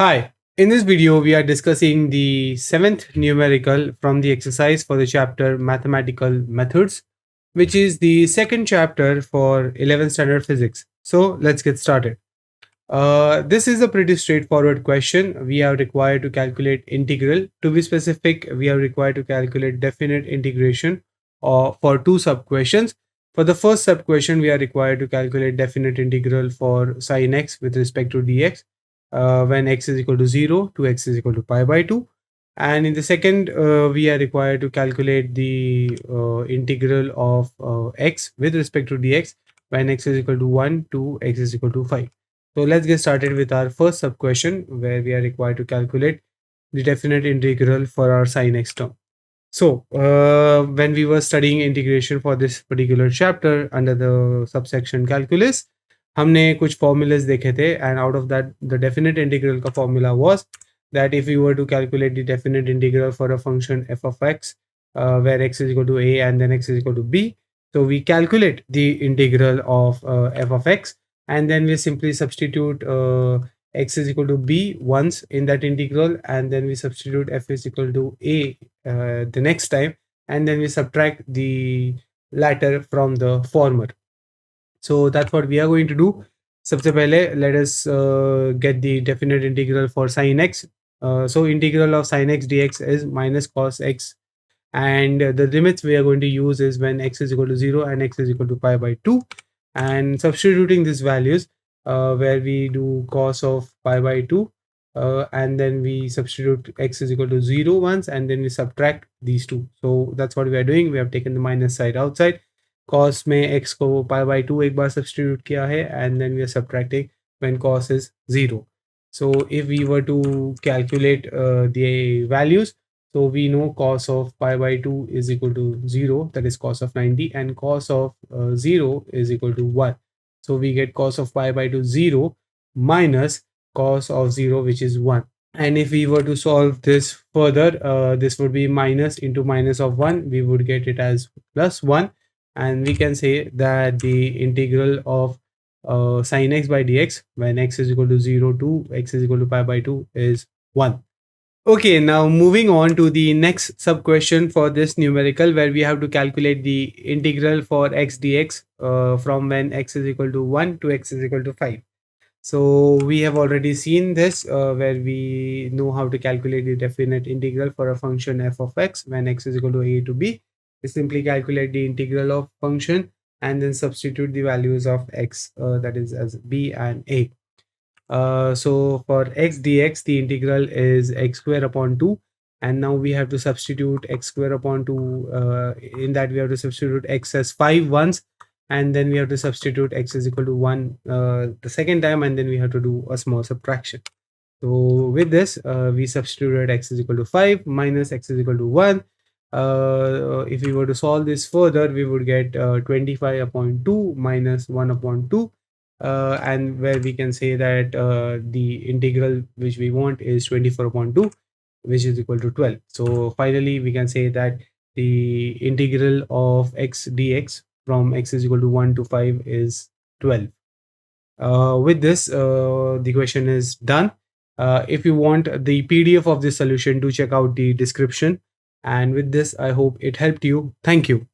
Hi, in this video, we are discussing the seventh numerical from the exercise for the chapter Mathematical Methods, which is the second chapter for 11th standard physics. So let's get started. This is a pretty straightforward question. We are required to calculate integral. To be specific, we are required to calculate definite integration for two sub questions. For the first sub question, we are required to calculate definite integral for sine x with respect to dx when x is equal to 0 to x is equal to pi by 2. And in the second, we are required to calculate the integral of x with respect to dx when x is equal to 1 to x is equal to 5. So let's get started with our first sub question where we are required to calculate the definite integral for our sin x term. So when we were studying integration for this particular chapter under the subsection calculus, हमने कुछ formulas देखे थे and out of that the definite integral का formula was that if we were to calculate the definite integral for a function f of x where x is equal to a and then x is equal to b, so we calculate the integral of f of x and then we simply substitute x is equal to b once in that integral and then we substitute f is equal to a the next time and then we subtract the latter from the former. So that's what we are going to do. सबसे पहले let us get the definite integral for sin x. So integral of sin x dx is minus cos x, and the limits we are going to use is when x is equal to 0 and x is equal to pi by 2, and substituting these values where we do cos of pi by 2 and then we substitute x is equal to 0 once and then we subtract these two. So that's what we are doing. We have taken the minus side outside. Cos में x को pi by 2 एक बार substitute किया है and then we are subtracting when cos is 0. So if we were to calculate the values, so we know cos of pi by 2 is equal to 0, that is cos of 90, and cos of 0 is equal to 1. So we get cos of pi by 2 0 minus cos of 0, which is 1. And if we were to solve this further, this would be minus into minus of 1. We would get it as plus 1. And we can say that the integral of sin x by dx when x is equal to 0 to x is equal to pi by 2 is 1. Okay, now moving on to the next sub question for this numerical where we have to calculate the integral for x dx from when x is equal to 1 to x is equal to 5. So we have already seen this where we know how to calculate the definite integral for a function f of x when x is equal to a to b. We simply calculate the integral of function and then substitute the values of x that is as b and a. So for x dx, the integral is x square upon 2. And now we have to substitute x square upon 2. In that we have to substitute x as 5 once. And then we have to substitute x is equal to 1 the second time. And then we have to do a small subtraction. So with this, we substituted x is equal to 5 minus x is equal to 1. If we were to solve this further, we would get 25 upon 2 minus 1 upon 2. And where we can say that the integral which we want is 24 upon 2, which is equal to 12. So finally, we can say that the integral of x dx from x is equal to 1 to 5 is 12. With this, the question is done. If you want the PDF of this solution, do check out the description. And with this, I hope it helped you. Thank you.